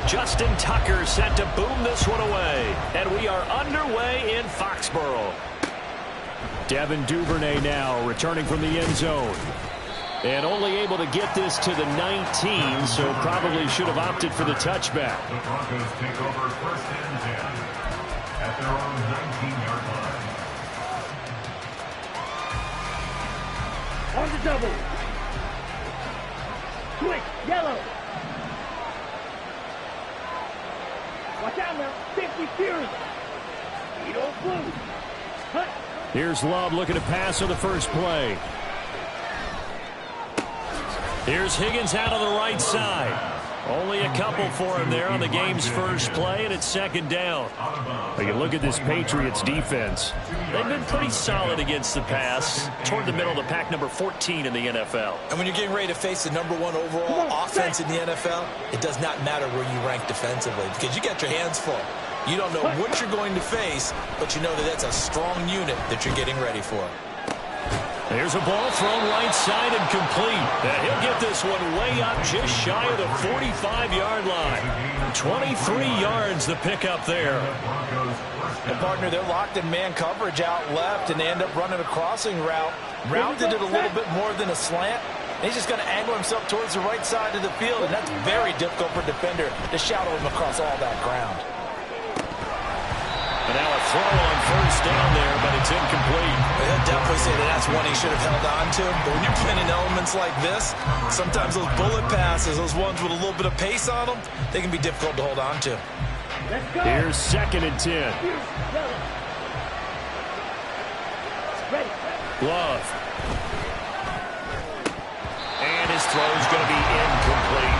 Justin Tucker set to boom this one away. And we are underway in Foxborough. Devin Duvernay now returning from the end zone. And only able to get this to the 19, so probably should have opted for the touchback. The Broncos take over 1st and 10 at their own 19-yard line. On the double. Quick, yellow. Watch out now. 50 Fury. Speedo blue. Cut. Here's Love looking to pass on the first play. Here's Higgins out on the right side. Only a couple for him there on the game's first play, and it's second down. But you look at this Patriots defense. They've been pretty solid against the pass. Toward the middle of the pack, number 14 in the NFL. And when you're getting ready to face the #1 overall offense in the NFL, it does not matter where you rank defensively because you got your hands full. You don't know what you're going to face, but you know that that's a strong unit that you're getting ready for. There's a ball thrown right side and complete. And he'll get this one way up just shy of the 45-yard line. 23 yards the pickup there. And partner, they're locked in man coverage out left, and they end up running a crossing route. Rounded it a little bit more than a slant. And he's just going to angle himself towards the right side of the field, and that's very difficult for a defender to shadow him across all that ground. And now a throw on first down there, but it's incomplete. He'll definitely say that that's one he should have held on to. But when you're playing in elements like this, sometimes those bullet passes, those ones with a little bit of pace on them, they can be difficult to hold on to. Let's go. Here's 2nd and 10. Ready. Love. And his throw's going to be incomplete.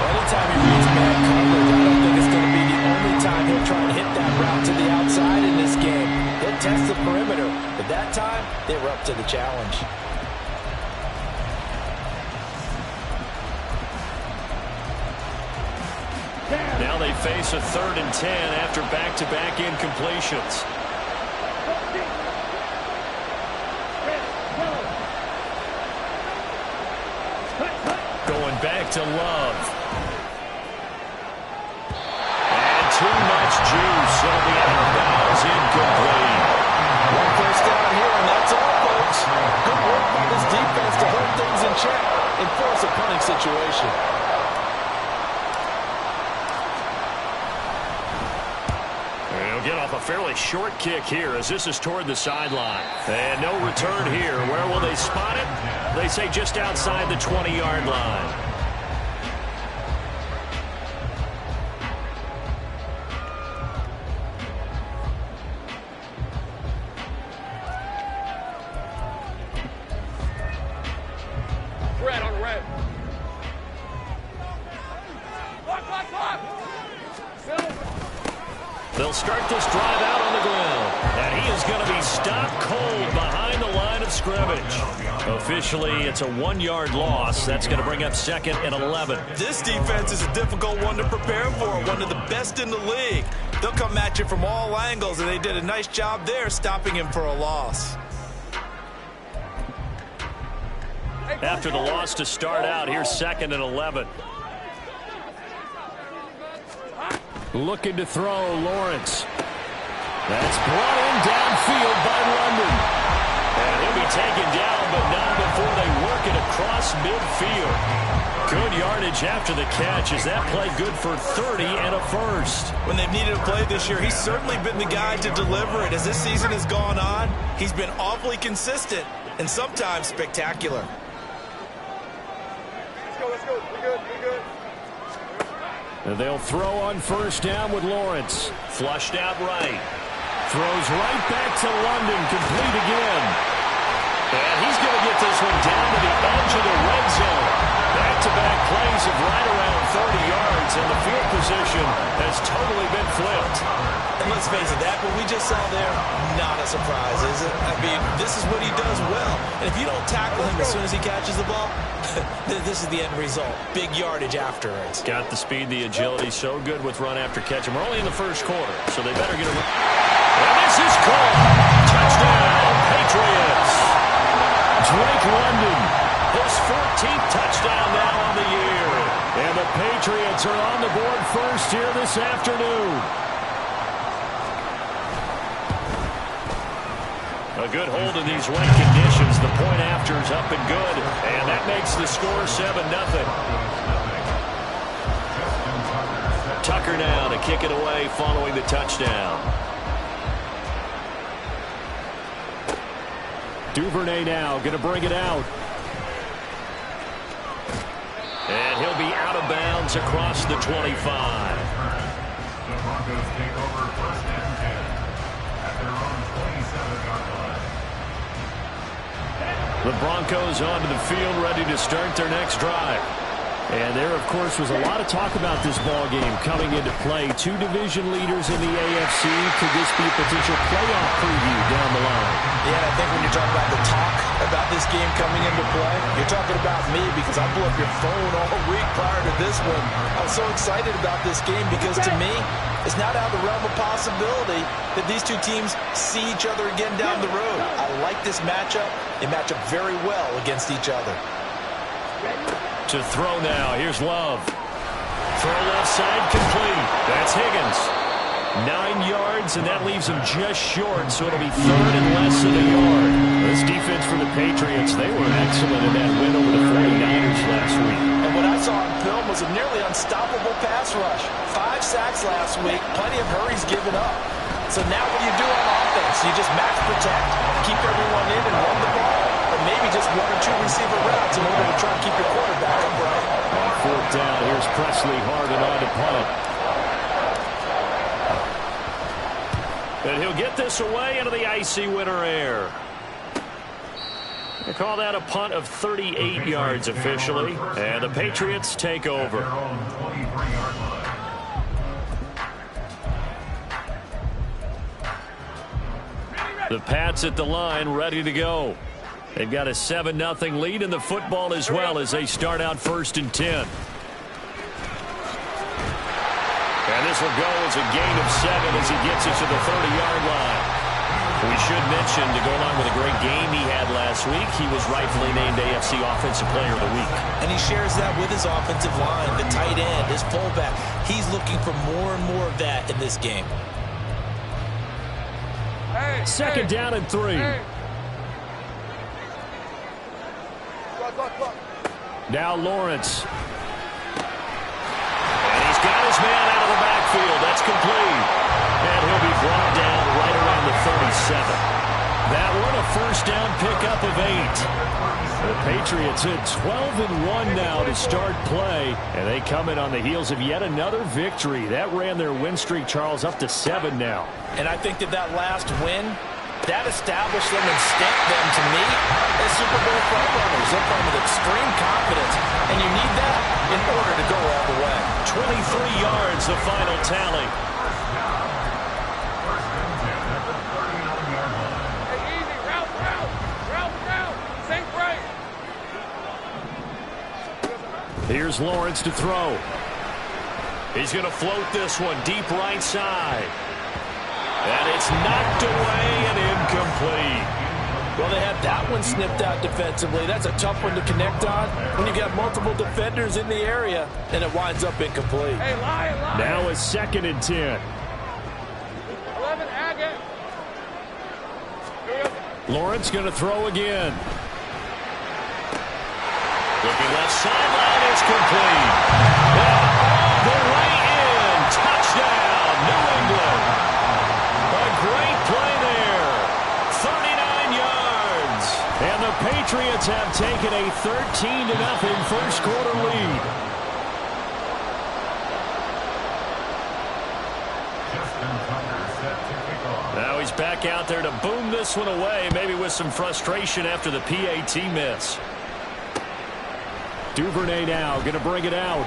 Anytime he reads man coverage, I don't think it's going to be the only time he'll try and hit that route to the outside in this game. He'll test the perimeter, but that time, they were up to the challenge. Now they face a 3rd and 10 after back-to-back incompletions. Going back to Love. And too much juice. It'll be out of bounds, incomplete. One first down here, and that's all, folks. Good work by this defense to hold things in check and force a punting situation. He'll get off a fairly short kick here as this is toward the sideline. And no return here. Where will they spot it? They say just outside the 20-yard line. Red on red. They'll start this drive out on the ground. And he is going to be stopped cold behind the line of scrimmage. Officially, it's a 1-yard loss. That's going to bring up 2nd and 11. This defense is a difficult one to prepare for, one of the best in the league. They'll come at you from all angles, and they did a nice job there stopping him for a loss. After the loss to start out, here's 2nd and 11. Looking to throw, Lawrence. That's brought in downfield by London. And he'll be taken down, but not before they work it across midfield. Good yardage after the catch. Is that play good for 30 and a first? When they've needed a play this year, he's certainly been the guy to deliver it. As this season has gone on, he's been awfully consistent and sometimes spectacular. Let's go. We're good. And they'll throw on first down with Lawrence. Flushed out right. Throws right back to London. Complete again. And he's going to get this one down to the edge of the red zone. Back-to-back plays of right around 30 yards, and the field position has totally been flipped. And let's face it, that what we just saw there, not a surprise, is it? I mean, this is what he does well. And if you don't tackle him as soon as he catches the ball, this is the end result. Big yardage afterwards. Got the speed, the agility, so good with run after catch. And we're only in the first quarter, so they better get a run. And this is caught. Touchdown, Patriots. Drake London, his 14th touchdown now on the year. And the Patriots Patriots are on the board first here this afternoon. A good hold in these wet conditions. The point after is up and good, and that makes the score 7-0. Tucker now to kick it away following the touchdown. Duvernay now going to bring it out. And he'll be out of bounds across the 25. The Broncos take over first and 10 at their own 27-yard line. The Broncos onto the field ready to start their next drive. And there, of course, was a lot of talk about this ball game coming into play. Two division leaders in the AFC. Could this be a potential playoff preview down the line? Yeah, I think when you're talking about the talk about this game coming into play, you're talking about me because I blew up your phone all week prior to this one. I was so excited about this game because to me, it's not out of the realm of possibility that these two teams see each other again down the road. I like this matchup. They match up very well against each other. To throw now. Here's Love. Throw left side complete. That's Higgins. 9 yards, and that leaves him just short, so it'll be third and less than a yard. This defense for the Patriots, they were excellent in that win over the 49ers last week. And what I saw on film was a nearly unstoppable pass rush. 5 sacks last week, plenty of hurries given up. So now what do you do on offense? You just max protect, keep everyone in and run the ball, or maybe just 1 or 2 receiver routes in order to try and keep your quarterback upright. On fourth down, here's Presley Harvin on to punt. And he'll get this away into the icy winter air. They call that a punt of 38 yards officially, and the Patriots take over. The Pats at the line ready to go. They've got a 7-0 lead in the football as well as they start out first and 10. And this will go as a gain of 7 as he gets it to the 30-yard line. We should mention, to go along with a great game he had last week, he was rightfully named AFC Offensive Player of the Week. And he shares that with his offensive line, the tight end, his fullback. He's looking for more and more of that in this game. Second down and 3. Now Lawrence. And he's got his man out of the backfield. That's complete. And he'll be brought down right around the 37. That one a first down pickup of 8. The Patriots hit 12-1 now to start play. And they come in on the heels of yet another victory. That ran their win streak, Charles, up to 7 now. And I think that last win, that established them and stamped them, to me, as Super Bowl frontrunners. They're playing with extreme confidence, and you need that in order to go all the way. 23 yards, the final tally. Hey, easy, route. Same break. Here's Lawrence to throw. He's going to float this one deep right side. And it's knocked away and incomplete. Well, they had that one snipped out defensively. That's a tough one to connect on when you've got multiple defenders in the area, and it winds up incomplete. Hey, lie. Now a second and 10. 11, Agate. Lawrence going to throw again. Looking left sideline, it's complete. And all the way in. Touchdown, New England. A great play there. 39 yards. And the Patriots have taken a 13-0 first quarter lead. Now he's back out there to boom this one away, maybe with some frustration after the PAT miss. Duvernay now going to bring it out.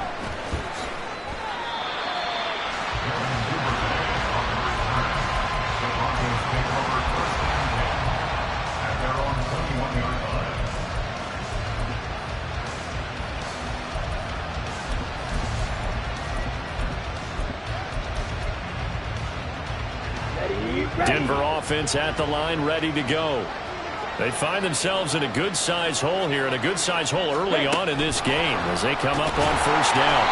Denver offense at the line, ready to go. They find themselves in a good-sized hole here, and a good-sized hole early on in this game as they come up on first down.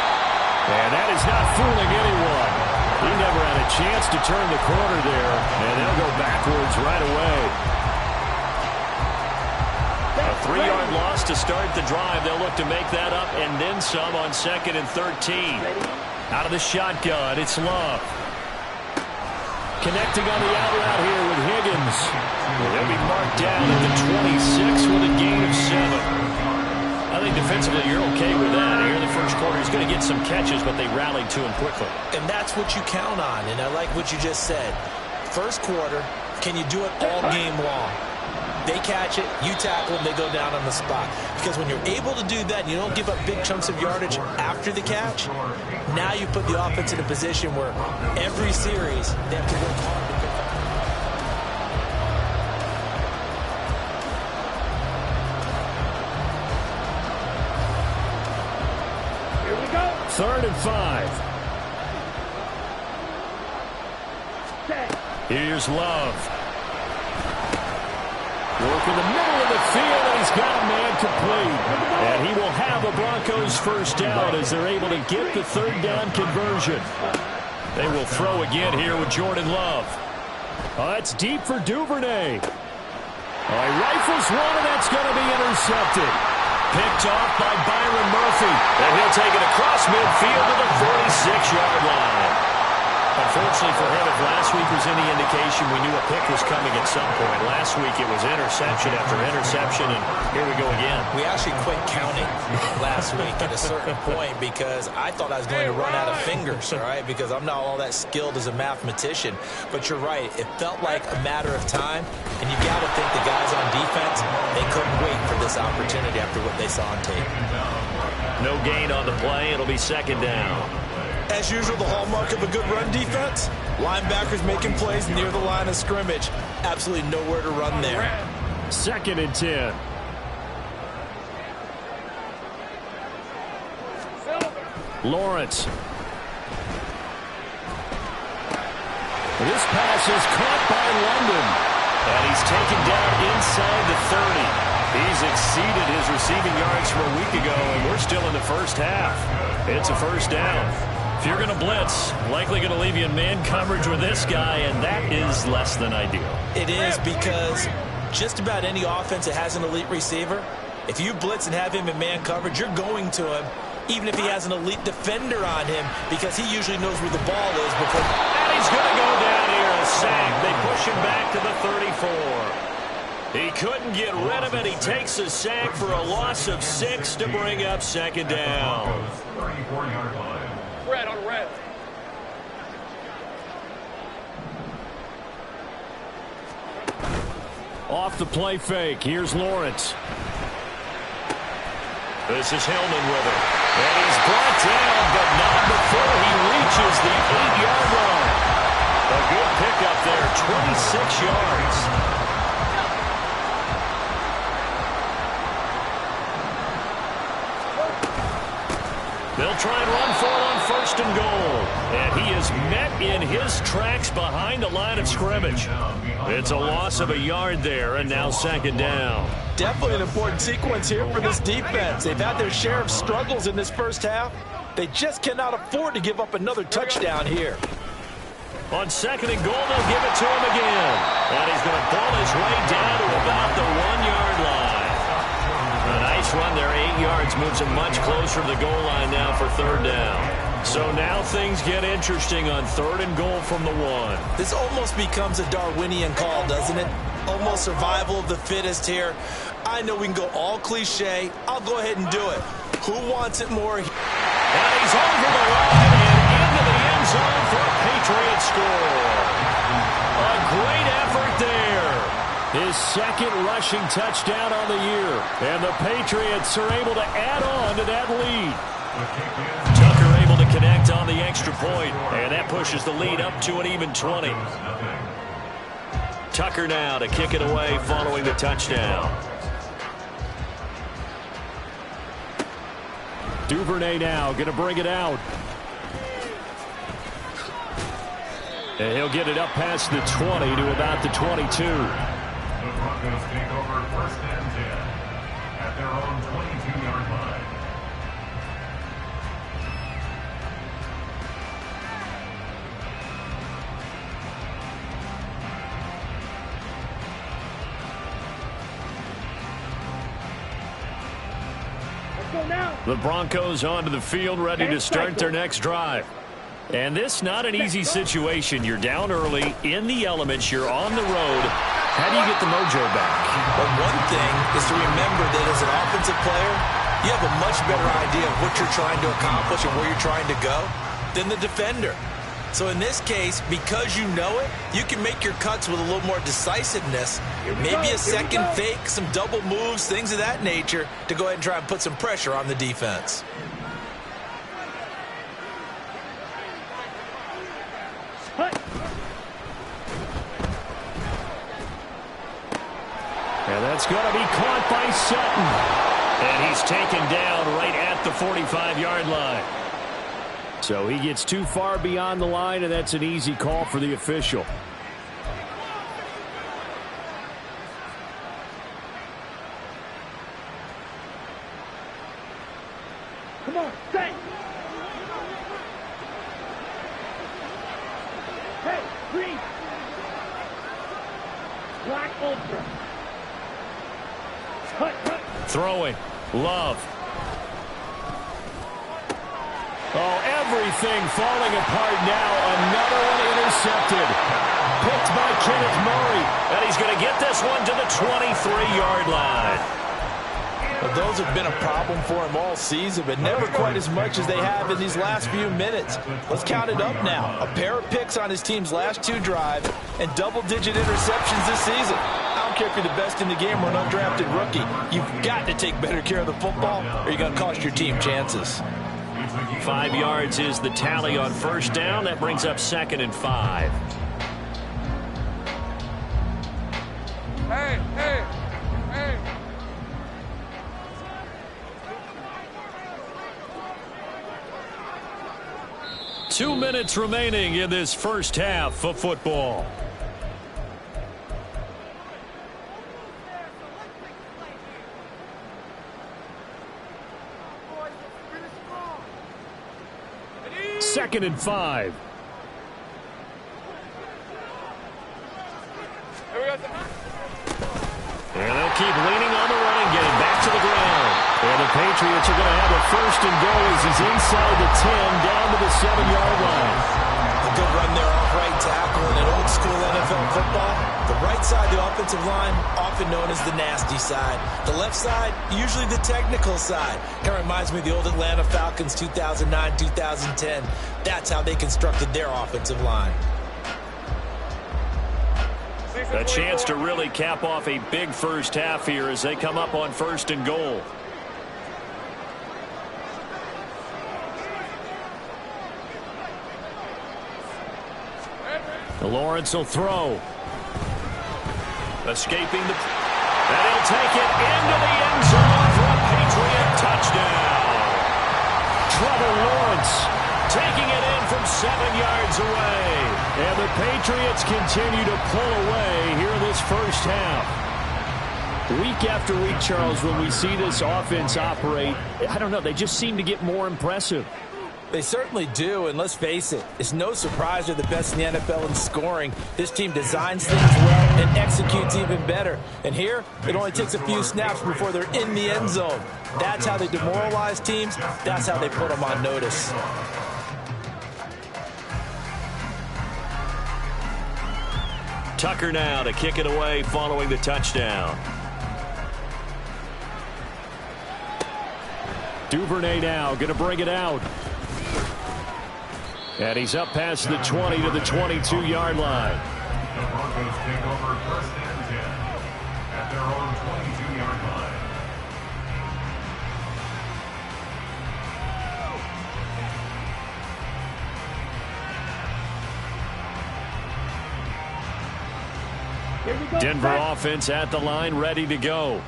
And that is not fooling anyone. He never had a chance to turn the corner there, and they'll go backwards right away. A 3-yard loss to start the drive. They'll look to make that up and then some on 2nd and 13. Out of the shotgun, it's Love. Connecting on the out route here with Higgins. They'll be marked down at the 26 with a gain of 7. I think defensively you're okay with that. Here in the first quarter, he's going to get some catches, but they rallied to him quickly. And that's what you count on, and I like what you just said. First quarter, can you do it all game long? They catch it, you tackle them, they go down on the spot. Because when you're able to do that and you don't give up big chunks of yardage after the catch, now you put the offense in a position where every series they have to work hard to pick up. Here we go. 3rd and 5. Here's Love. Work in the middle of the field, and he's got a man complete. And he will have a Broncos first down as they're able to get the 3rd down conversion. They will throw again here with Jordan Love. It's deep for Duvernay. He rifles one, and that's going to be intercepted. Picked off by Byron Murphy. And he'll take it across midfield to the 46-yard line. Unfortunately for him, if last week was any indication, we knew a pick was coming at some point. Last week it was interception after interception, and here we go again. We actually quit counting last week at a certain point because I thought I was going to run out of fingers, all right, because I'm not all that skilled as a mathematician. But you're right. It felt like a matter of time, and you got to think the guys on defense, they couldn't wait for this opportunity after what they saw on tape. No gain on the play. It'll be 2nd down. As usual, the hallmark of a good run defense, linebackers making plays near the line of scrimmage. Absolutely nowhere to run there. 2nd and 10. Lawrence. This pass is caught by London. And he's taken down inside the 30. He's exceeded his receiving yards from a week ago, and we're still in the first half. It's a first down. If you're going to blitz, likely going to leave you in man coverage with this guy, and that is less than ideal. It is because just about any offense that has an elite receiver, if you blitz and have him in man coverage, you're going to him, even if he has an elite defender on him, because he usually knows where the ball is. And he's going to go down here, a sack. They push him back to the 34. He couldn't get rid of it. He takes a sack for a loss of 6 to bring up 2nd down. 34-yard line. Red on red. Off the play fake. Here's Lawrence. This is Hillman with it. And he's brought down, but not before he reaches the 8-yard line. A good pickup there, 26 yards. They'll try and run for it on 1st and goal. And he is met in his tracks behind the line of scrimmage. It's a loss of a yard there, and now 2nd down. Definitely an important sequence here for this defense. They've had their share of struggles in this first half. They just cannot afford to give up another touchdown here. On 2nd and goal, they'll give it to him again. And he's going to ball his way down to about the 1-yard line. A nice run there, 8 yards, moves him much closer to the goal line now for 3rd down. So now things get interesting on 3rd and goal from the 1. This almost becomes a Darwinian call, doesn't it? Almost survival of the fittest here. I know we can go all cliche. I'll go ahead and do it. Who wants it more? And he's over the line and into the end zone for a Patriot score. A great effort there. His 2nd rushing touchdown on the year. And the Patriots are able to add on to that lead. Tucker able to connect on the extra point. And that pushes the lead up to an even 20. Tucker now to kick it away following the touchdown. Duvernay now going to bring it out. And he'll get it up past the 20 to about the 22. The Broncos take over 1st and 10 at their own 22-yard line. The Broncos onto the field, ready to start their next drive. And this not an easy situation. You're down early, in the elements, you're on the road. How do you get the mojo back? Well, one thing is to remember that as an offensive player, you have a much better idea of what you're trying to accomplish and where you're trying to go than the defender. So in this case, because you know it, you can make your cuts with a little more decisiveness, maybe a second fake, some double moves, things of that nature, to go ahead and try and put some pressure on the defense. And that's going to be caught by Sutton. And he's taken down right at the 45-yard line. So he gets too far beyond the line, and that's an easy call for the official. Come on, stay. Hey, green. Black ultra. Throwing. Love. Oh, everything falling apart now. Another one intercepted. Picked by Kenneth Murray. And he's going to get this one to the 23-yard line. Well, those have been a problem for him all season, but never quite as much as they have in these last few minutes. Let's count it up now. A pair of picks on his team's last two drives and double-digit interceptions this season. I don't care if you're the best in the game or an undrafted rookie. You've got to take better care of the football or you're going to cost your team chances. 5 yards is the tally on first down. That brings up 2nd and 5. Hey, hey, hey. 2 minutes remaining in this first half of football. Second and 5. And they'll keep leaning on the running game. Back to the ground. And the Patriots are going to have a first and goal as he's inside the 10, down to the 7-yard line. A good run there off right tackle in an old school NFL football. The right side, the offensive line, often known as the nasty side. The left side, usually the technical side. Kind of reminds me of the old Atlanta Falcons 2009, 2010. That's how they constructed their offensive line. A chance to really cap off a big first half here as they come up on first and goal. Lawrence will throw. Escaping the... And he'll take it into the end zone for a Patriot touchdown. Trevor Lawrence taking it in from 7 yards away. And the Patriots continue to pull away here in this first half. Week after week, Charles, when we see this offense operate, I don't know, they just seem to get more impressive. They certainly do, and let's face it, it's no surprise they're the best in the NFL in scoring. This team designs things well and executes even better. And here, it only takes a few snaps before they're in the end zone. That's how they demoralize teams. That's how they put them on notice. Tucker now to kick it away following the touchdown. Duvernay now going to bring it out. And he's up past the 20 to the 22-yard line. The Broncos take over first and 10 at their own 22-yard line. Denver offense at the line, ready to go.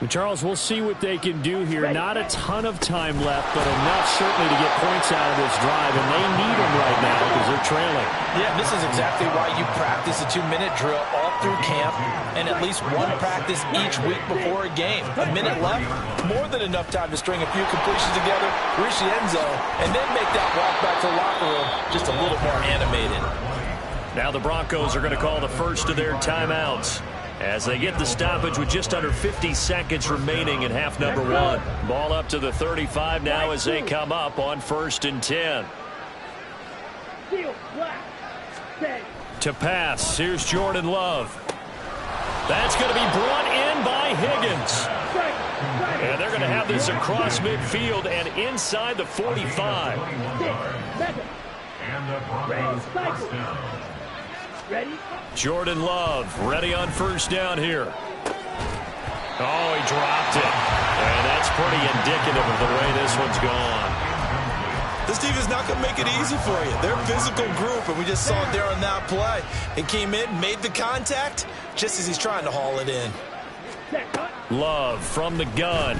Charles, we'll see what they can do here. Not a ton of time left, but enough certainly to get points out of this drive, and they need them right now because they're trailing. Yeah, this is exactly why you practice a 2-minute drill all through camp and at least one practice each week before a game. A minute left, more than enough time to string a few completions together, reach the end zone, and then make that walk back to the locker room just a little more animated. Now the Broncos are going to call the first of their timeouts. as they get the stoppage with just under 50 seconds remaining in half number one. Ball up to the 35 now as they come up on 1st and 10. To pass, here's Jordan Love. That's going to be brought in by Higgins. And they're going to have this across midfield and inside the 45. And the Broncos first down. Ready? Jordan Love ready on 1st down here. Oh, he dropped it. And that's pretty indicative of the way this one's gone. This team is not going to make it easy for you. They're a physical group, and we just saw it there on that play. He came in, made the contact, just as he's trying to haul it in. Love from the gun.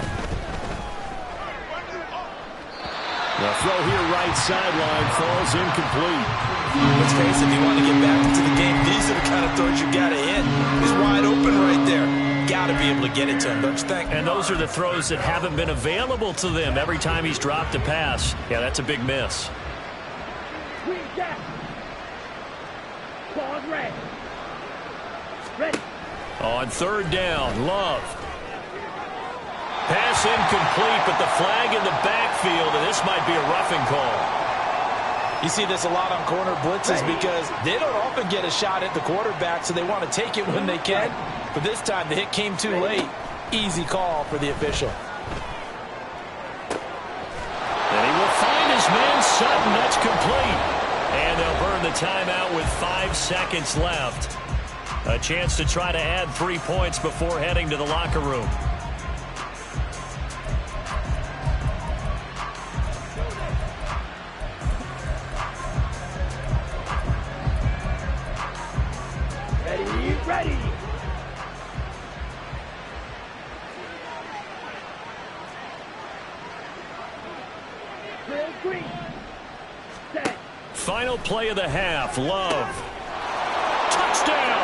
The throw here right sideline falls incomplete. Let's face it, if you want to get back into the game, these are the kind of throws you got to hit. He's wide open right there. Got to be able to get it to him, don't you think? And those are the throws that haven't been available to them every time he's dropped a pass. Yeah, that's a big miss. On 3rd down, Love. Pass incomplete, but the flag in the backfield, and this might be a roughing call. You see this a lot on corner blitzes because they don't often get a shot at the quarterback, so they want to take it when they can. But this time, the hit came too late. Easy call for the official. And he will find his man Sutton. That's complete. And they'll burn the timeout with 5 seconds left. A chance to try to add 3 points before heading to the locker room. Ready. Final play of the half. Love. Touchdown.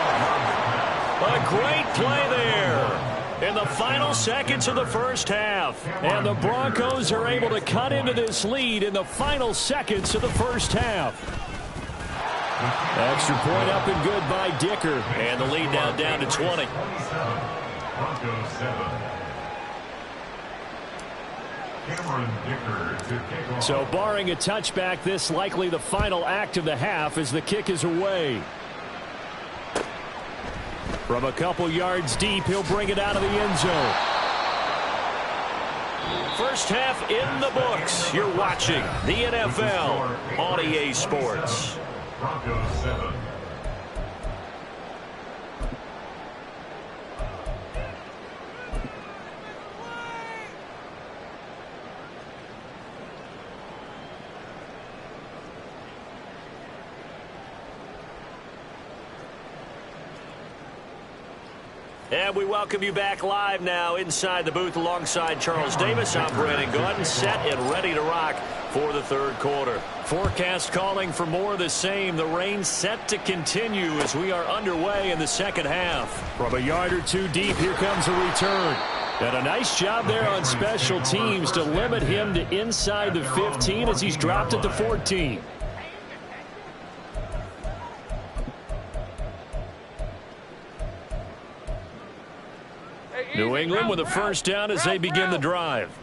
A great play there in the final seconds of the 1st half. And the Broncos are able to cut into this lead in the final seconds of the 1st half. Extra point up and good by Dicker. And the lead now down to 20. Broncos 7. Cameron Dicker to kick off. So barring a touchback, this likely the final act of the half as the kick is away. From a couple yards deep, he'll bring it out of the end zone. 1st half in the books. You're watching the NFL on EA Sports. Broncos 7. And we welcome you back live now inside the booth alongside Charles Davis. I'm Brandon Gordon, set and ready to rock for the 3rd quarter. Forecast calling for more of the same. The rain set to continue as we are underway in the 2nd half. From a yard or 2 deep, here comes a return. And a nice job there on special teams to limit him to inside the 15 as he's dropped at the 14. New England with a 1st down as they begin the drive.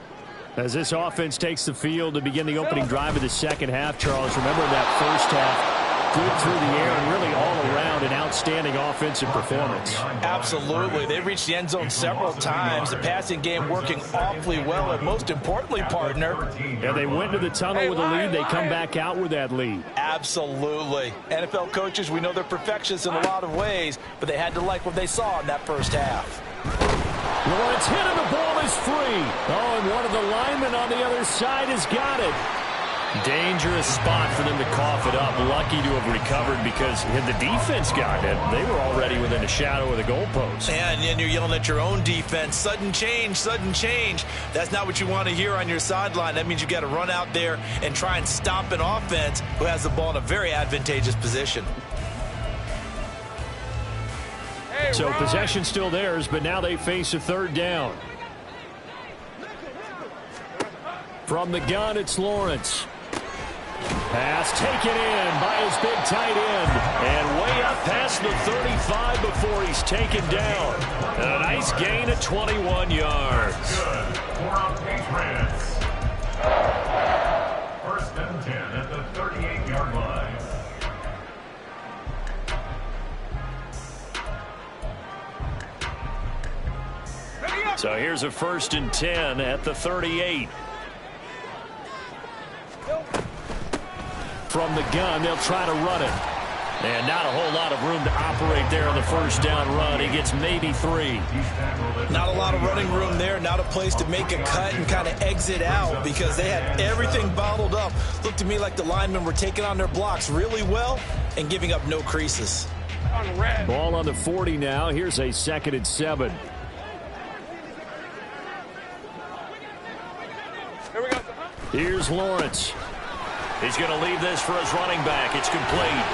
As this offense takes the field to begin the opening drive of the 2nd half, Charles, remember that 1st half, good through the air and really all around an outstanding offensive performance. Absolutely. They reached the end zone several times. The passing game working awfully well, and most importantly, partner. Yeah, they went to the tunnel with a lead. They come back out with that lead. Absolutely. NFL coaches, we know they're perfectionists in a lot of ways, but they had to like what they saw in that 1st half. Lawrence hit and the ball is free. Oh, and one of the linemen on the other side has got it. Dangerous spot for them to cough it up. Lucky to have recovered because had the defense gotten it, they were already within a shadow of the goalpost. And you're yelling at your own defense. Sudden change, sudden change. That's not what you want to hear on your sideline. That means you got to run out there and try and stop an offense who has the ball in a very advantageous position. So possession still theirs, but now they face a 3rd down. From the gun, it's Lawrence. Pass taken in by his big tight end. And way up past the 35 before he's taken down. And a nice gain of 21 yards. Good for our Patriots. First and 10 at the 38-yard line. So here's a first and 10 at the 38. From the gun, they'll try to run it. And not a whole lot of room to operate there on the first down run. He gets maybe 3. Not a lot of running room there. Not a place to make a cut and kind of exit out because they had everything bottled up. Looked to me like the linemen were taking on their blocks really well and giving up no creases. Ball on the 40 now. Here's a 2nd and 7. Here's Lawrence. He's going to leave this for his running back. It's complete.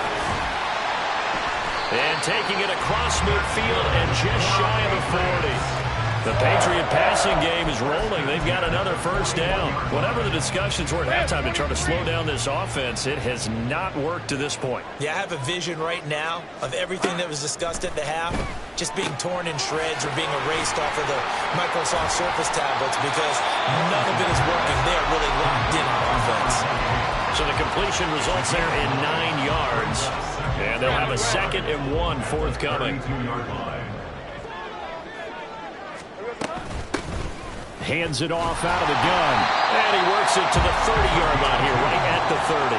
And taking it across midfield and just shy of the 40. The Patriot passing game is rolling. They've got another first down. Whatever the discussions were at halftime to try to slow down this offense, it has not worked to this point. Yeah, I have a vision right now of everything that was discussed at the half just being torn in shreds or being erased off of the Microsoft Surface tablets because none of it is working. They're really locked in on offense. So the completion results there in 9 yards. And they'll have a 2nd and 1 forthcoming. Hands it off out of the gun. And he works it to the 30-yard line here, right at the 30.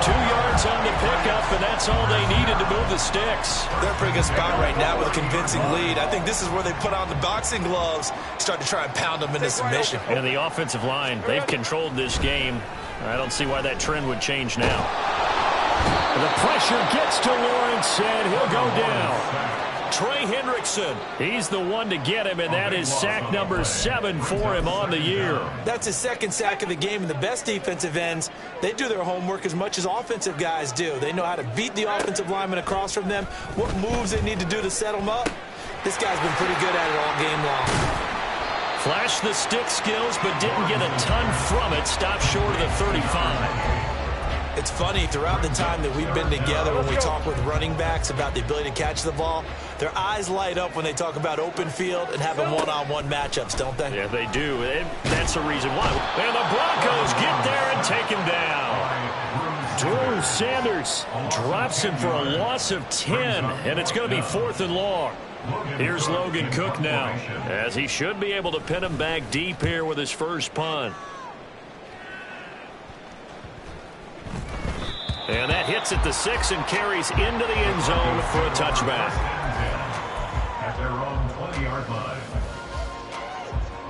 2 yards on the pickup, and that's all they needed to move the sticks. They're in a pretty good spot right now with a convincing lead. I think this is where they put on the boxing gloves, start to try and pound them into submission. And the offensive line, they've controlled this game. I don't see why that trend would change now. The pressure gets to Lawrence, and he'll go down. Trey Hendrickson, he's the one to get him, and that is sack number 7 for him on the year. That's his 2nd sack of the game, and the best defensive ends, they do their homework as much as offensive guys do. They know how to beat the offensive lineman across from them, what moves they need to do to set them up. This guy's been pretty good at it all game long. Flashed the stick skills, but didn't get a ton from it. Stopped short of the 35. It's funny, throughout the time that we've been together when we talk with running backs about the ability to catch the ball, their eyes light up when they talk about open field and having one-on-one matchups, don't they? Yeah, they do. And that's the reason why. And the Broncos get there and take him down. Drew Sanders drops him for a loss of 10, and it's going to be 4th and long. Here's Logan Cook now, as he should be able to pin him back deep here with his first punt. And that hits at the 6 and carries into the end zone for a touchback. At their own 20-yard line.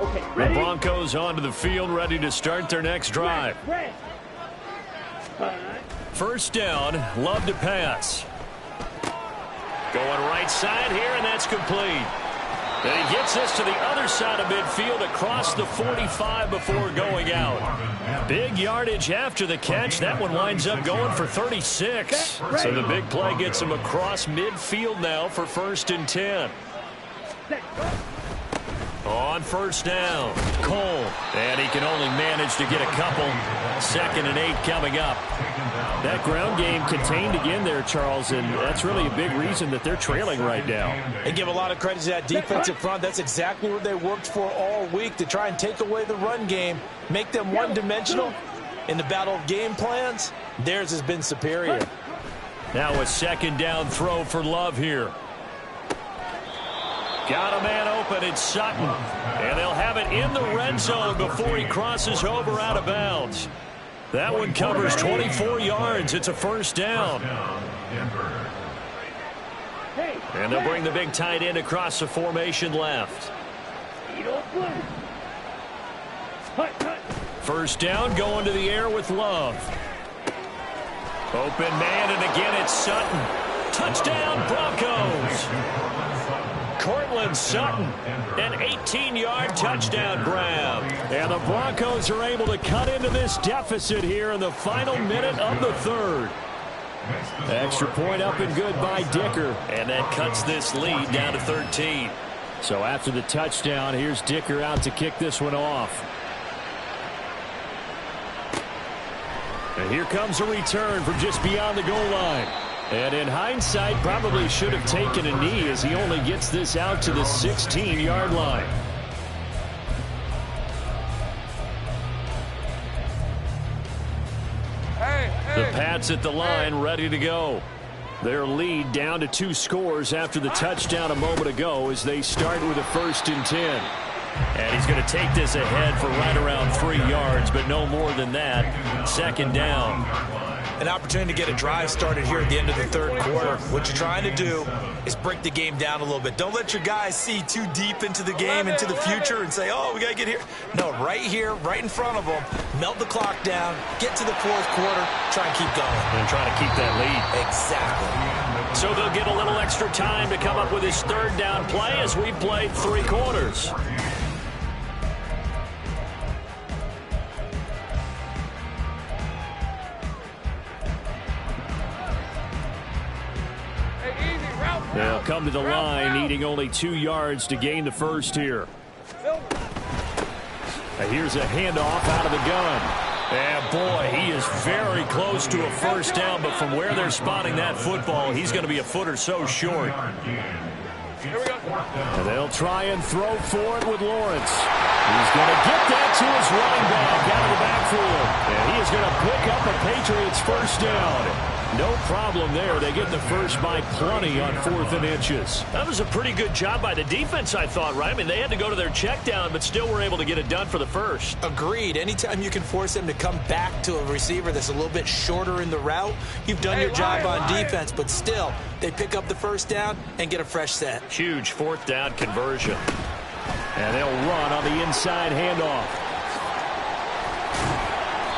Okay, The ready? Broncos onto the field, ready to start their next drive. Ready. First down, Love to pass. Going right side here, and that's complete. And he gets this to the other side of midfield across the 45 before going out. Big yardage after the catch. That one winds up going for 36. So the big play gets him across midfield now for 1st and 10. On first down, Cole. And he can only manage to get a couple. 2nd and 8 coming up. That ground game contained again there, Charles, and that's really a big reason that they're trailing right now. They give a lot of credit to that defensive front. That's exactly what they worked for all week, to try and take away the run game, make them one-dimensional. In the battle of game plans, theirs has been superior. Now a 2nd down throw for Love here. Got a man open, it's Sutton. And they'll have it in the red zone before he crosses over out of bounds. That one covers 24 yards. It's a first down. And they'll bring the big tight end across the formation left. First down, going to the air with Love. Open man, and again it's Sutton. Touchdown, Broncos. Cortland Sutton, an 18-yard touchdown grab. And the Broncos are able to cut into this deficit here in the final minute of the 3rd. Extra point up and good by Dicker. And that cuts this lead down to 13. So after the touchdown, here's Dicker out to kick this one off. And here comes a return from just beyond the goal line. And in hindsight, probably should have taken a knee as he only gets this out to the 16-yard line. The Pats at the line, ready to go. Their lead down to 2 scores after the touchdown a moment ago as they start with a 1st and 10. And he's going to take this ahead for right around 3 yards, but no more than that. 2nd down. An opportunity to get a drive started here at the end of the 3rd quarter. What you're trying to do is break the game down a little bit. Don't let your guys see too deep into the game, into the future, and say, oh, we got to get here. No, right here, right in front of them, melt the clock down, get to the 4th quarter, try and keep going. And try to keep that lead. Exactly. So they'll get a little extra time to come up with his 3rd down play as we've played 3 quarters. They'll come to the line, needing only 2 yards to gain the 1st here. And here's a handoff out of the gun. And boy, he is very close to a 1st down, but from where they're spotting that football, he's going to be a foot or so short. And they'll try and throw for it with Lawrence. He's going to get that to his running back out of the backfield. And he is going to pick up a Patriots 1st down. No problem there. They get the 1st by plenty on 4th and inches. That was a pretty good job by the defense, I thought, right? I mean, they had to go to their check down, but still were able to get it done for the 1st. Agreed. Anytime you can force them to come back to a receiver that's a little bit shorter in the route, you've done your job on defense, but still, they pick up the 1st down and get a fresh set. Huge 4th down conversion. And they'll run on the inside handoff.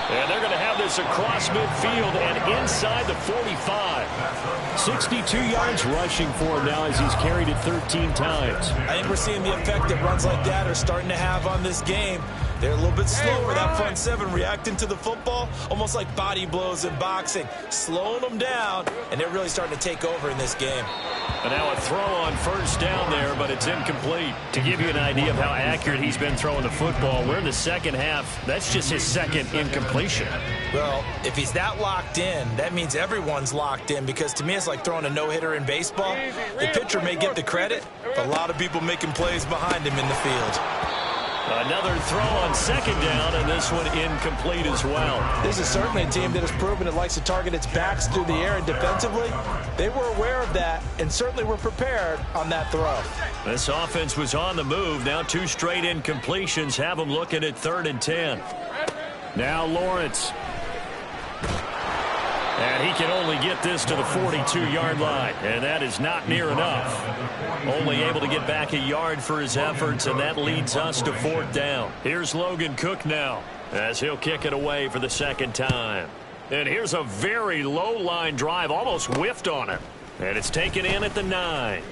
And they're going to have this across midfield and inside the 45. 62 yards rushing for him now as he's carried it 13 times. I think we're seeing the effect that runs like that are starting to have on this game. They're a little bit slower, that front 7, reacting to the football, almost like body blows in boxing, slowing them down, and they're really starting to take over in this game. And now a throw on 1st down there, but it's incomplete. To give you an idea of how accurate he's been throwing the football, we're in the 2nd half. That's just his 2nd incompletion. Well, if he's that locked in, that means everyone's locked in, because to me it's like throwing a no-hitter in baseball. The pitcher may get the credit, but a lot of people making plays behind him in the field. Another throw on 2nd down, and this one incomplete as well. This is certainly a team that has proven it likes to target its backs through the air, and defensively, they were aware of that and certainly were prepared on that throw. This offense was on the move. Now 2 straight incompletions have them looking at 3rd and 10. Now Lawrence. And he can only get this to the 42-yard line, and that is not near enough. Only able to get back a yard for his efforts, and that leads us to 4th down. Here's Logan Cook now as he'll kick it away for the 2nd time. And here's a very low-line drive, almost whiffed on it. And it's taken in at the 9.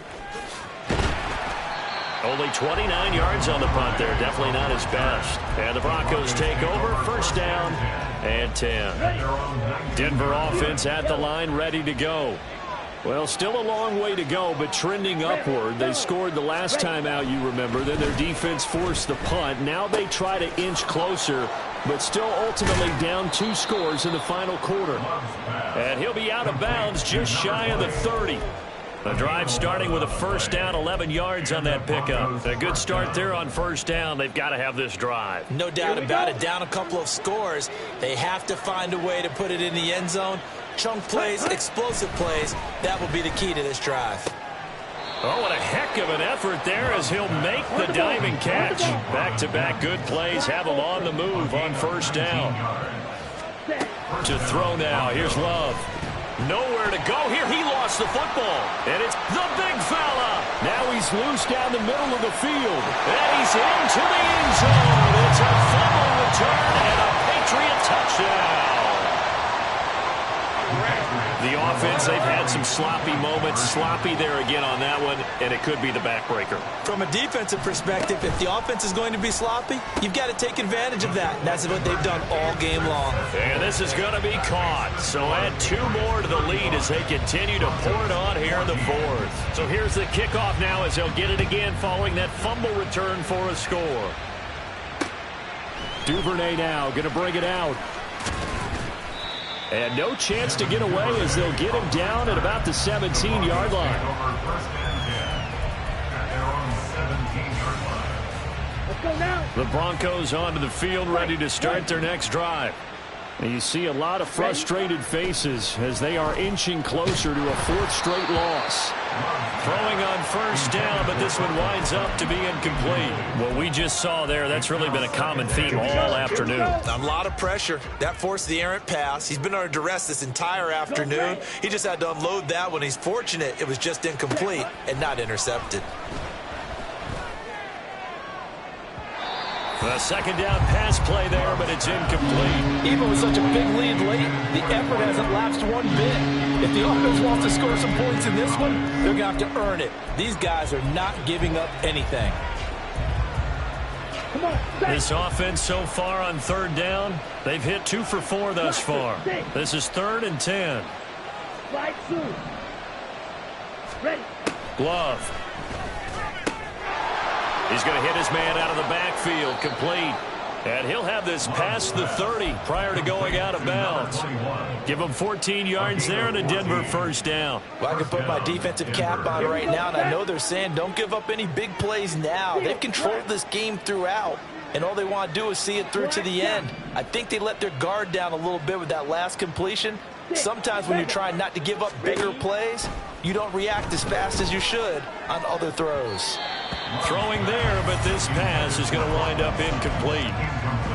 Only 29 yards on the punt there. Definitely not his best. And the Broncos take over. 1st down and 10. Denver offense at the line, ready to go. Well, still a long way to go, but trending upward. They scored the last time out, you remember. Then their defense forced the punt. Now they try to inch closer, but still ultimately down 2 scores in the final quarter. And he'll be out of bounds just shy of the 30. The drive starting with a 1st down, 11 yards on that pickup. A good start there on 1st down. They've got to have this drive. No doubt about it. Down a couple of scores. They have to find a way to put it in the end zone. Chunk plays, explosive plays. That will be the key to this drive. Oh, what a heck of an effort there as he'll make the diving catch. Back-to-back good plays have him on the move on 1st down. To throw now. Here's Love. Nowhere to go here. He lost the football. And it's the big fella. Now he's loose down the middle of the field. And he's into the end zone. It's a fumble return and a Patriot touchdown. The offense, they've had some sloppy moments. Sloppy there again on that one, and it could be the backbreaker. From a defensive perspective, if the offense is going to be sloppy, you've got to take advantage of that. And that's what they've done all game long. And this is going to be caught. So add 2 more to the lead as they continue to pour it on here in the 4th. So here's the kickoff now as they'll get it again following that fumble return for a score. Duvernay now going to bring it out. And no chance to get away as they'll get him down at about the 17-yard line. Let's go now. The Broncos onto the field, ready to start their next drive. And you see a lot of frustrated faces as they are inching closer to a fourth straight loss. Throwing on first down, but this one winds up to be incomplete. What we just saw there, that's really been a common theme all afternoon. A lot of pressure. That forced the errant pass. He's been under duress this entire afternoon. He just had to unload that one. He's fortunate it was just incomplete and not intercepted. The second down pass play there, but it's incomplete. Even with such a big lead late, the effort hasn't lapsed one bit. If the offense wants to score some points in this one, they're going to have to earn it. These guys are not giving up anything. Come on. This offense so far on third down, they've hit 2 for 4 thus far. This is 3rd and 10. Slide soon. Ready. Glove. He's going to hit his man out of the backfield, complete. And he'll have this past the 30 prior to going out of bounds. Give him 14 yards there and a Denver first down. Well, I can put my defensive cap on right now, and I know they're saying don't give up any big plays now. They've controlled this game throughout, and all they want to do is see it through to the end. I think they let their guard down a little bit with that last completion. Sometimes when you're trying not to give up bigger plays, you don't react as fast as you should on other throws. Throwing there, but this pass is going to wind up incomplete.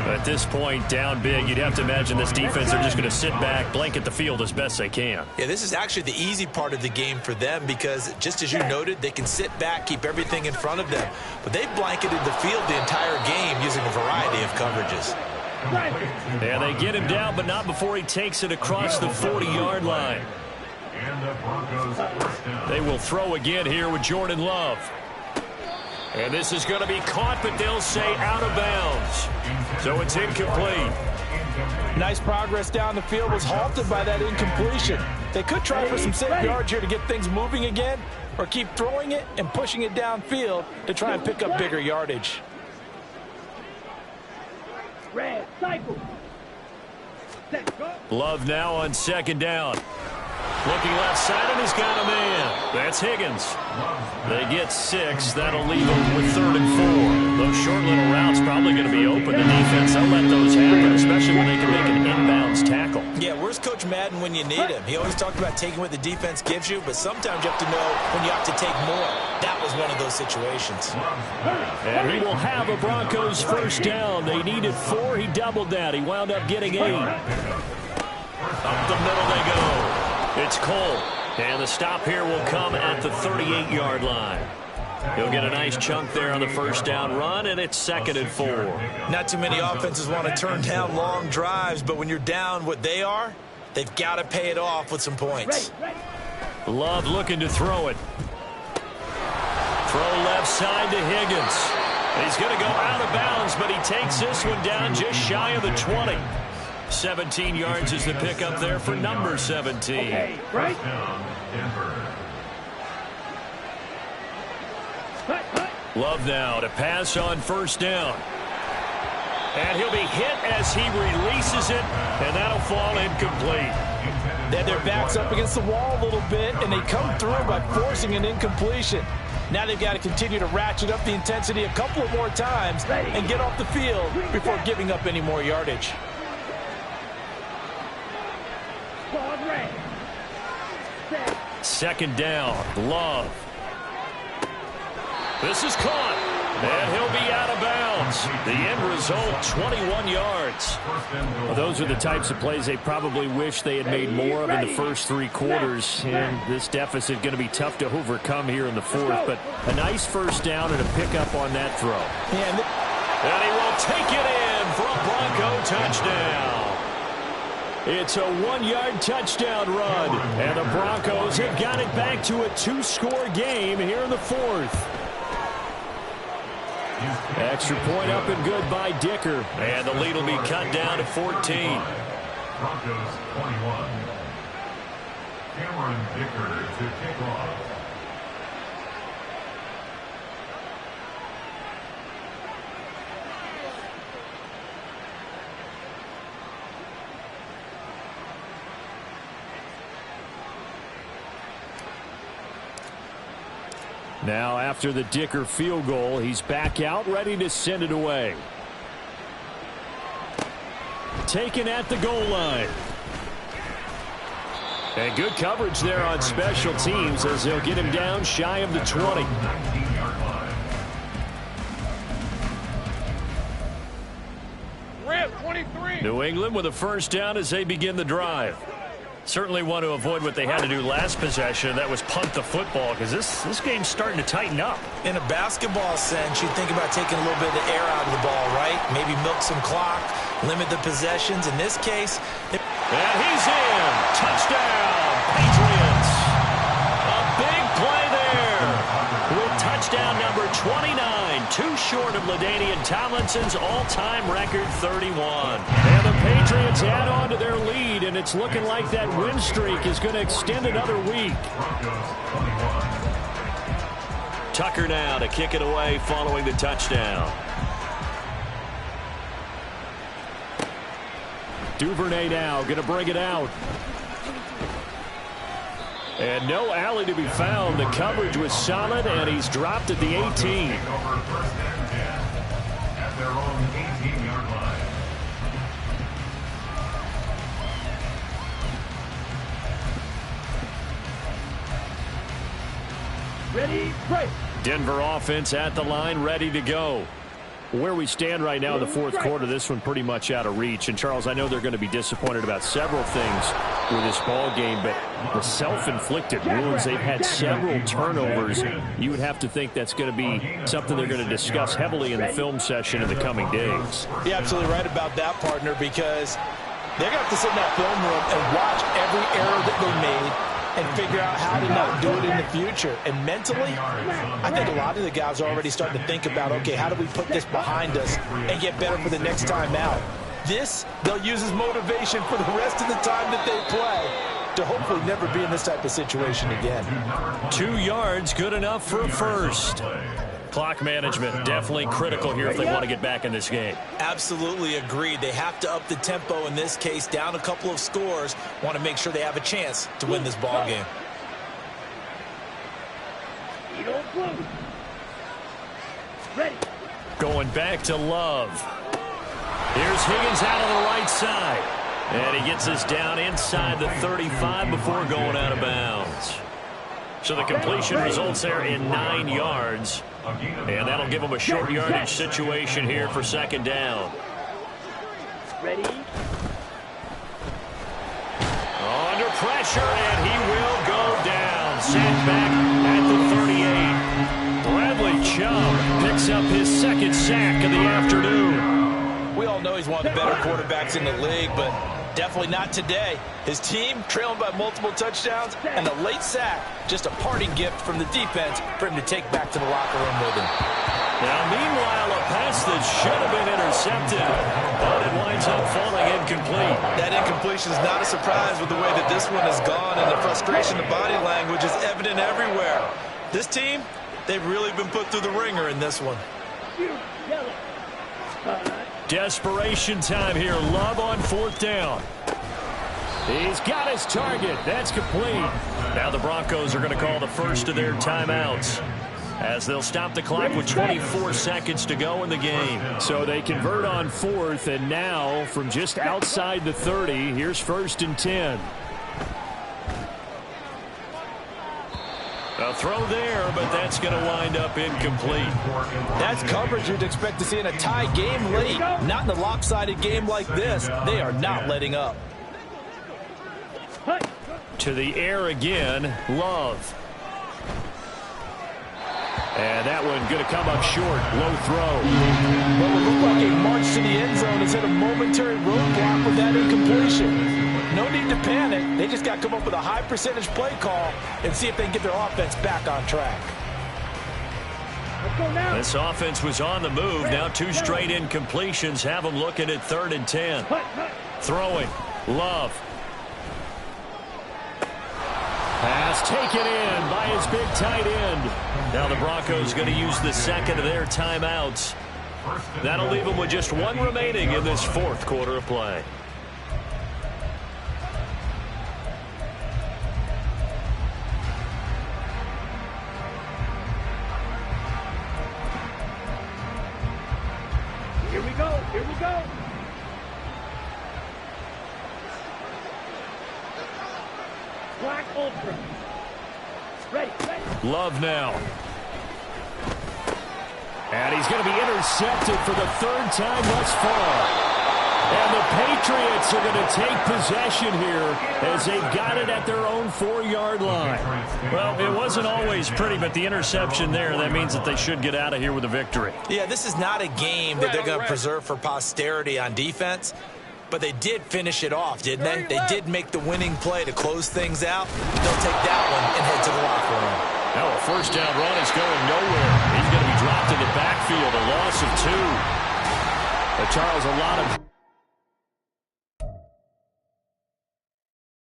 At this point, down big, you'd have to imagine this defense are just going to sit back, blanket the field as best they can. Yeah, this is actually the easy part of the game for them because, just as you noted, they can sit back, keep everything in front of them. But they've blanketed the field the entire game using a variety of coverages. Yeah, they get him down, but not before he takes it across the 40-yard line. They will throw again here with Jordan Love. And this is going to be caught, but they'll say out of bounds. So it's incomplete. Nice progress down the field was halted by that incompletion. They could try for some safe yards here to get things moving again, or keep throwing it and pushing it downfield to try and pick up bigger yardage. Red, cycle. Set, go. Love now on second down. Looking left side, and he's got a man. That's Higgins. They get 6. That'll leave them with 3rd and 4. Those short little routes probably going to be open to defense. They'll let those happen, especially when they can make an inbounds tackle. Yeah, where's Coach Madden when you need him? He always talked about taking what the defense gives you, but sometimes you have to know when you have to take more. That was one of those situations. And he will have a Broncos first down. They needed 4. He doubled that. He wound up getting 8. Up the middle they go. It's Cole, and the stop here will come at the 38-yard line. He'll get a nice chunk there on the first down run, and it's 2nd and 4. Not too many offenses want to turn down long drives, but when you're down what they are, they've got to pay it off with some points. Love looking to throw it. Throw left side to Higgins. He's going to go out of bounds, but he takes this one down just shy of the 20. 17 yards is the pickup there for number 17. Okay, right? Love now to pass on first down. And he'll be hit as he releases it, and that'll fall incomplete. They had their backs up against the wall a little bit, and they come through by forcing an incompletion. Now they've got to continue to ratchet up the intensity a couple of more times and get off the field before giving up any more yardage. Second down, Love. This is caught, and he'll be out of bounds. The end result, 21 yards. Well, those are the types of plays they probably wish they had made more of in the first 3 quarters, and this deficit going to be tough to overcome here in the 4th, but a nice first down and a pickup on that throw. And he will take it in for a Bronco touchdown. It's a 1-yard touchdown run, and the Broncos have got it back to a 2-score game here in the 4th. Extra point up and good by Dicker, and the lead will be cut down to 14. Broncos 21. Cameron Dicker to kick off. Now after the Dicker field goal, he's back out ready to send it away. Taken at the goal line. And good coverage there on special teams as they'll get him down shy of the 20. New England with a first down as they begin the drive. Certainly want to avoid what they had to do last possession. That was punt the football because this game's starting to tighten up. In a basketball sense, you think about taking a little bit of the air out of the ball, right? Maybe milk some clock, limit the possessions. In this case, and he's in. Touchdown, Patriots. A big play there with touchdown number 29. Too short of LaDainian Tomlinson's all-time record 31. And the Patriots add on to their lead, and it's looking like that win streak is going to extend another week. Tucker now to kick it away following the touchdown. Duvernay now going to bring it out. And no alley to be found. The coverage was solid, and he's dropped at the 18. At their own 18-yard line. Ready, break. Denver offense at the line, ready to go. Where we stand right now in the fourth quarter, this one pretty much out of reach. And, Charles, I know they're going to be disappointed about several things with this ball game, but the self-inflicted wounds, they've had several turnovers. You would have to think that's going to be something they're going to discuss heavily in the film session in the coming days. You're absolutely right about that, partner, because they're going to have to sit in that film room and watch every error that they made and figure out how to not do it in the future. And mentally, I think a lot of the guys are already starting to think about, okay, how do we put this behind us and get better for the next time out? This, they'll use as motivation for the rest of the time that they play to hopefully never be in this type of situation again. 2 yards, good enough for a first. Clock management, definitely critical here if they want to get back in this game. Absolutely agreed. They have to up the tempo in this case, down a couple of scores. Want to make sure they have a chance to win this ball game. You don't close. Ready. Going back to Love. Here's Higgins out on the right side. And he gets us down inside the 35 before going out of bounds. So the completion results there in 9 yards. And that'll give them a short yardage situation here for second down. Ready. Under pressure, and he will go down. Sacked back at the 38. Bradley Chubb picks up his second sack of the afternoon. We all know he's one of the better quarterbacks in the league, but definitely not today. His team trailing by multiple touchdowns and a late sack. Just a parting gift from the defense for him to take back to the locker room with him. Now, meanwhile, a pass that should have been intercepted, but it winds up falling incomplete. That incompletion is not a surprise with the way that this one has gone, and the frustration of body language is evident everywhere. This team, they've really been put through the ringer in this one. Desperation time here. Love on fourth down. He's got his target. That's complete. Now the Broncos are going to call the first of their timeouts as they'll stop the clock with 24 seconds to go in the game. So they convert on fourth, and now from just outside the 30, here's first and 10. A throw there, but that's going to wind up incomplete. That's coverage you'd expect to see in a tie game late. Not in a lopsided game like this. They are not letting up. To the air again, Love. And that one going to come up short. Low throw. What would look like a march to the end zone has hit a momentary roadblock with that incompletion. No need to panic. They just got to come up with a high percentage play call and see if they can get their offense back on track. Let's go now. This offense was on the move. Now 2 straight incompletions have them looking at 3rd and 10. Throwing. Love. Pass taken in by his big tight end. Now the Broncos going to use the second of their timeouts. That'll leave them with just 1 remaining in this fourth quarter of play. Here we go. Black Ultra. Ready. Love now. And he's going to be intercepted for the third time thus far. And the Patriots are going to take possession here as they've got it at their own 4-yard line. Well, it wasn't always pretty, but the interception there, that means that they should get out of here with a victory. Yeah, this is not a game that they're going to preserve for posterity on defense, but they did finish it off, didn't they? They did make the winning play to close things out. They'll take that one and head to the locker room. Now a first down run is going nowhere. He's going to be dropped in the backfield, a loss of 2. But Charles, a lot of